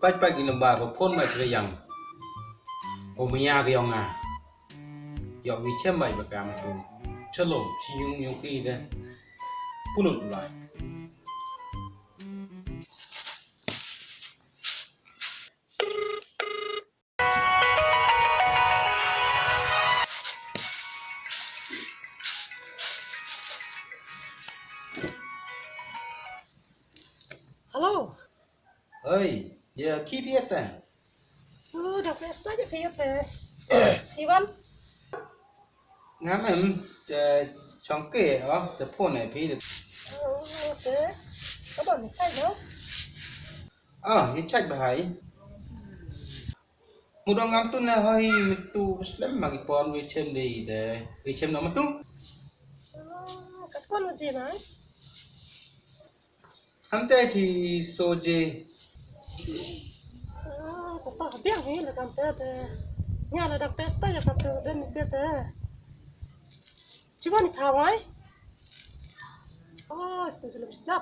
pagi lembar ko phone ba chira yang ko maya ga yong na yo wi chem bai ba kam tu chalo si yung ki de punut la Halo. Oi, ya ki pieta. Udah pesta aja pieta. Iwan. Ngam trong ke the phone này phi được. Oke. Các bạn chạy nữa. Ni check bahai. Mudah ngam tu na hai tu slam magi pon wi chem đi de. Wi chem no matu. Các con là gì đấy? Hamte thì soje. Các bạn biết gì là làm thế thế. Nhà là đặc pesta ya các bạn đến biết thế. Chỉ có đi thảo ấy. Itu sudah bijak.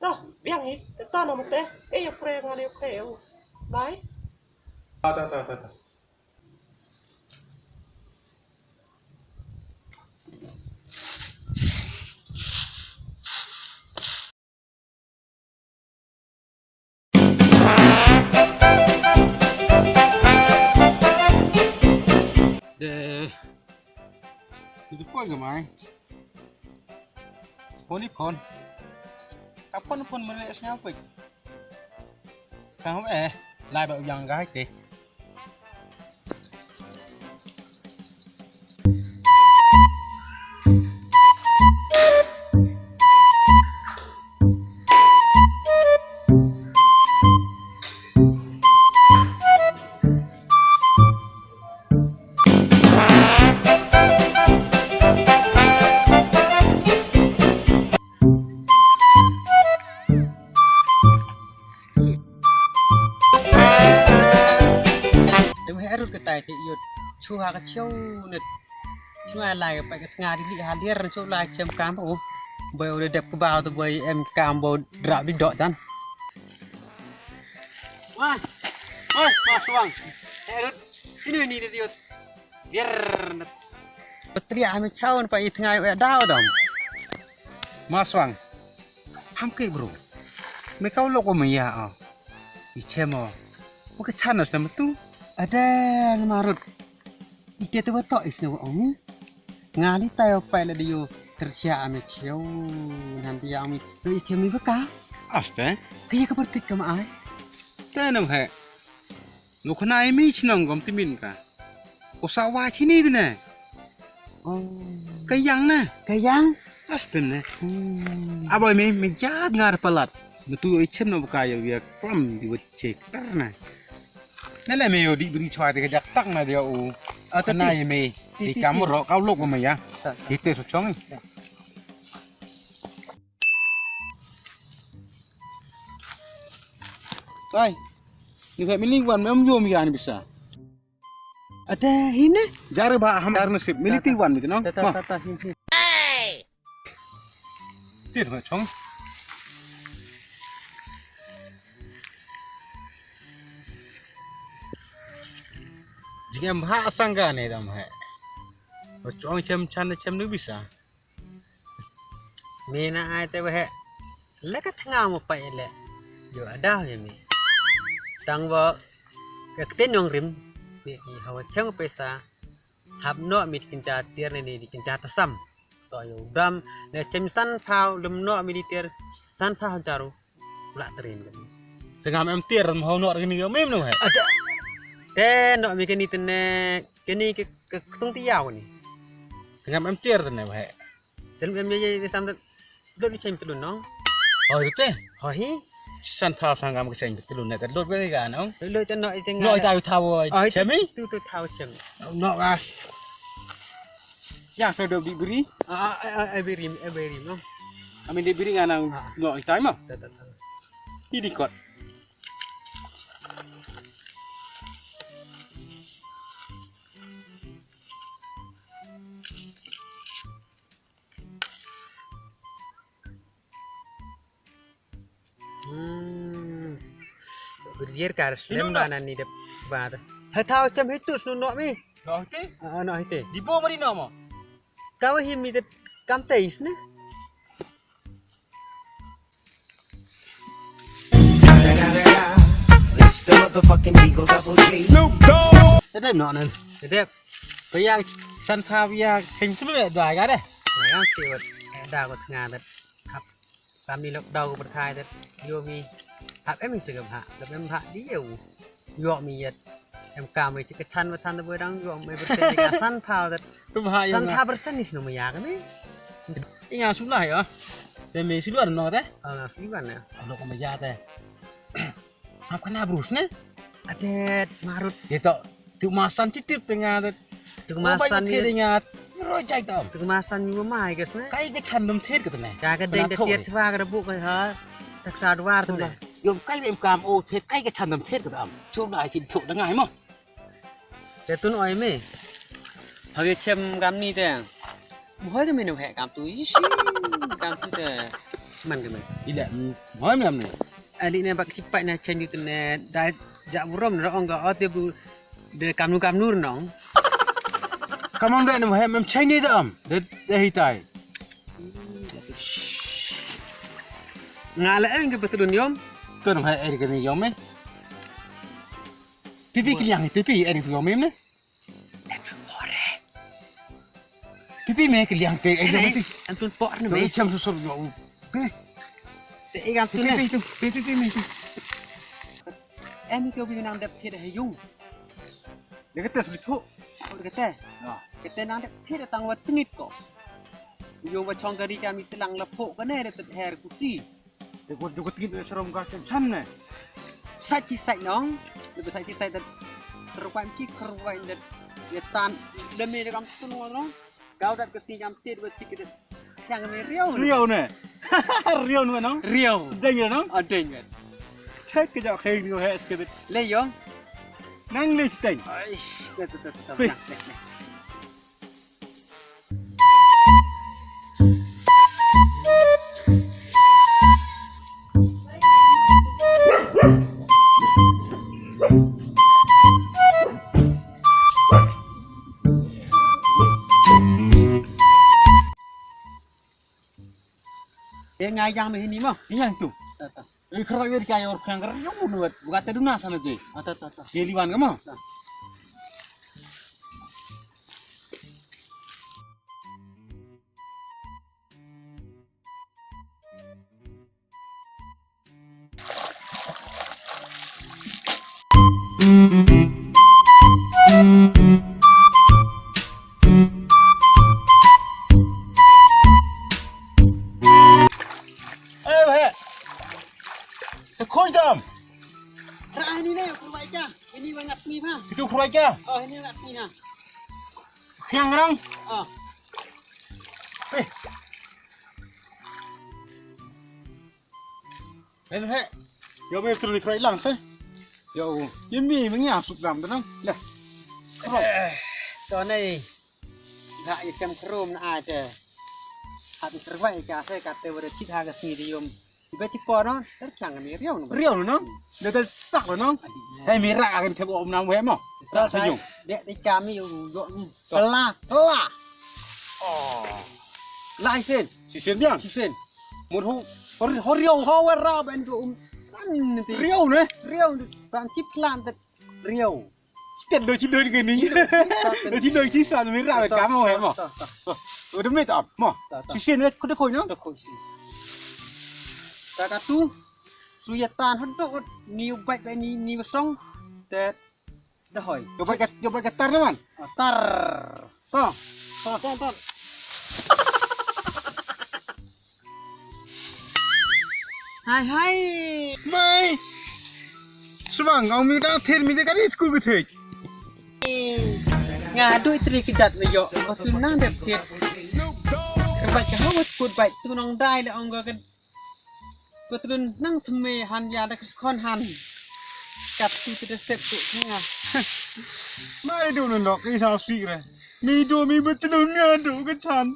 Tuh, biang ini, kita nama teh, ya pernah ngalih kau, baik. Ta. De itu pun ke mai. Phone phone. Kapan phone mereka siapa? Kau lai bảo yang gái tì. Thì yêu chu hà cái chiêu nè chu ai lại phải cái ngà đi hà điên rồi chu lại chém cám ô bây giờ đẹp cái bao từ bây em cam bầu rạo đi đọ chăn ôi Swang ini nih dia biar petria kami cawan pak itu ngai dah dong Swang hamke bro mereka lo kok maya ichemo bukan channel nama tu ada marut ike tu betul isnya omi ngali tayo pai la dio tersia ame chiao nanti ya omi do ichemi beka aste kaya kepertik kama ai tanam he lu khna imi chnong gom timin ka usawa chini dine kayang na kayang aste ne aboy me jad ngar palat betu ichem no beka ya wiak pram di wecek karna Nela meo di beri cuai dekat jaktak na dia Kenai me di kamu rok kau lok me ya. Itu sucong ni. Kai, ni kayak miling wan mem yo mi bisa. Ada ini jar bah hamar nasib militi wan gitu no. Tata ini. Itu sucong. Jika mbak sangga nih dam hai, bocong cem nu bisa. Mina ai teh weh, lekat ngam apa ele, yo ada ya mi. Tang bo, ketin Nongrum, ni hawa Chem Poisa, hab no mit kinca tier ni di kinca tasam. To yo bram, ne cem san pau lem no militer san pau jaru, pula terin. Tengah mem tier mau no ini yo mem nu hai. Ada. No mi kini tene kini ke tung tiaw ni. Tengah mem tier tene hai. Dalam em ye sam dot ni cem telun nong. Oh itu teh. Oh hi. San pau sanggam ke cem telun net dot ke kan nong. Lo ten no iteng. No tahu tahu. Jemi? Tu tahu cem. No gas. Ya sudah diberi. Beri no. Amin diberi nganang no itai mah. Ini kot. berier karas lembanan ni dep bata hatau cem hitus no mi Loh te? no hite Di bawah mari nama. kau hi mi dep kam teis ne It's the motherfucking Eagle Double G. Ada nak nan. dep Payah sanfa payah sengsul ya dua kan deh. yang tiwat da ko ngana dep hap kami lok dau ko berthai dep yo mi hap em segam ha dep em ha diu yo mi yet em kam mi ke chan wa than de dang yo mi persen ka san phao dep Rumah san yang. pha persen ni no mi ya ni Ingat sulah ya. Demi sudah no teh. fi ban ne Kalau kau meja teh. Apa kena brus ne? adet marut Itu tu masan citip tengah teh. tu masan ni ni ingat. Rojai tam. tu masan ni ma mai kes ne Kai ke chandam thet ke tene. ka ka deng de tiet chwa ka bu ko ha tak sa dwar tu ne Yom kai em kam o thet kai ke chandam thet ke tam. Chuk dai chin chuk dah ngai mo. te tun oi me ha ge chem gam ni te moi ke me no he gam tu yi shi gam tu te man ke me Tidak, mau macam ni. ali ne bak sipai na chen ni ne da ja burom ro ong ga o te bu de kam nur nong Kamu dah ni macam Chinese tam. Dah hitai. ngala en ke betul yom Tu nampak air kena yom eh. Pipi kiliang pipi air tu yom eh. Pipi meh kiliang te air yom tu. antun po ne Tu me macam susur yom. te gam tu ne Pipi tu, pipi meh tu. em ke bi nang de the he yung Dia kata sebetul. ko ke te ke te nang de the tang wa tingit ko yo wa chong gari kami telang la po ka ne de te her ku si Dia kata juga tinggi seram kacang chan ne. sai chi sai nong de sai chi sai de rupan chi kerwain de ya tan de me de kam tu no kau dat ke si jam te de chi ke yang me riau Riau ne. Riau ne nong. riau Jangan nong. adeng Cek ke jauh heng tu hes ke. le yo Nang le steng. aish te Pih. ye ngai yang me ni mo Yang tu. ta ta Ini kerja dia kaya orang yang kerja yang bunuh. Bukan teruna sana je. ta Keliwan kamu. Bahaya. Kau jam. ra ni ne kurwai ka ini wa ngas ni ha Itu kurang kaya. oh ini ngas ni ha Yang orang. oh Bahaya. Yo me turun kurang lang sah. Yo, Jemi mengiak sup dalam tu nong. Lah. to này ga ye chem krom na a te ha bi kurwai ka se ka te wa de chi ha ga si di yom si ba chi po no ter kyang me riau no Riau tu nong. Dia tu sak tu nong. Hai merah akan tebak om nang weh mo. Tak sayung. de de kami yo yo telah telah Oh. lai sen Si sendiang. chi sen Mun hu. riau ho wa ra ben ko ti Riau ne. riau san chi plan te riau Kita lo dengan ni. Lo ci san merah ke kamu weh mo. Udah me tak mo. Si sen ne kau dah kau nong. da ko si ta ka tu su ya tan hot do niu bai bai ni song te da hoi Yo baik ketar ne man. tar To. to hai hai Mai. Swang, kau mi dah ther mi dekat ni school ke thei. ngadu tri ki jat me yo ko tu nang de tiet ka bai ka hawat put bai tu nong dai le ong ga kan ko tu nang thme han ya da khon han kat tu te sep tu nga Mai do nak isau si re. Mi do mi betul ni do ke chan.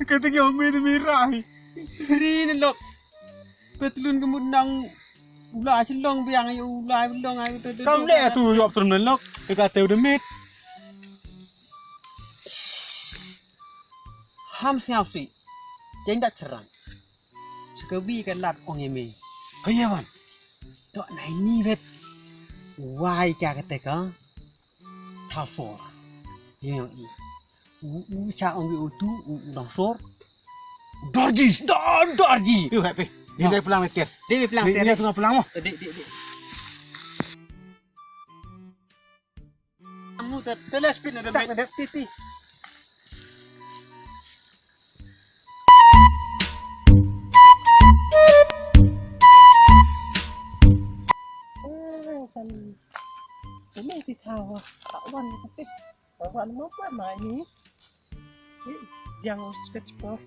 Kata kau mi rai. ri ne lok ko tu ke mun nang Ular celong biang ayo ular belong ayo tu. Kam le tu jawab terus lok dekat teu demit. Ham siap si. Jeng dak cerang. Sekebi kan lat ong Jemi. Iya wan. Tok nai ni vet. Wai ka kata ka. Tha for. Yang i. Cha ong u tu dong sor. Dorji. Dorji. Yuk happy. Dia pulang mikir. Dia pulang Dia tengah pulang mah. Dek. Kamu teles pin ada mek ada titi. Ini di tahu tak wan tapi wan mau apa ni? Yang spesial.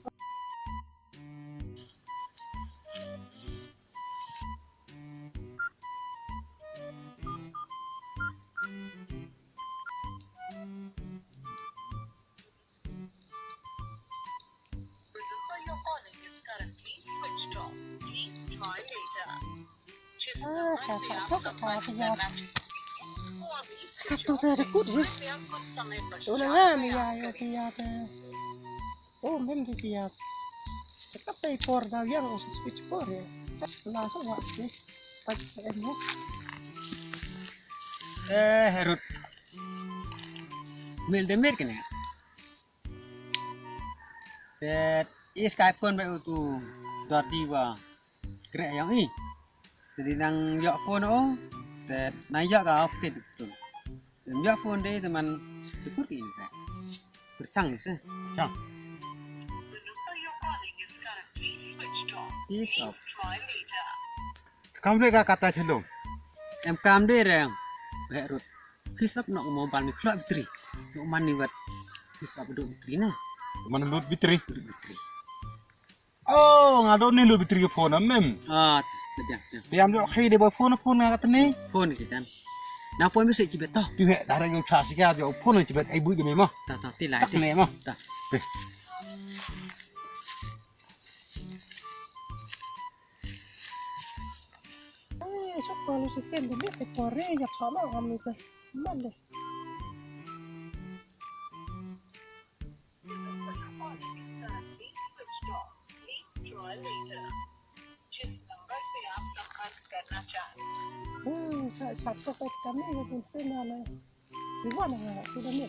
Kata ada kut he. Ulang ya dia oh mem dia. Tapi por dah yang switch por ya. Langsung waktu pakai ini. Herut. Mil demir kena. Tet is Skype kon bae tu. Dorji ba. Krek yang ni. Jadi nang yok phone oh. Tet naik ka update betul. Dan yok phone deh teman syukur ini kan. Bersang ni seh. Chang. Stop. Kam le kata celong. Em cam deh reng. Herut. Kisap nak mau ban ni kelak bitri. Nak man ni buat kisap duduk bitri nah. Mana lut bitri? Oh, ngado ni lut bitri ke phone mem. Ah, lebih. Piam jok khi de ba phone ngat ni. Phone ni kan. Nak pun mesti cibet toh. Pi he darang yo cha sikya jo phone ni bet ai bu ge mah. Tak tilai. Tak ni mah. Tak. Så kalau si sen det lite på re jag talar om lite men det satu baik kami yang sen ala di mana tu dah ni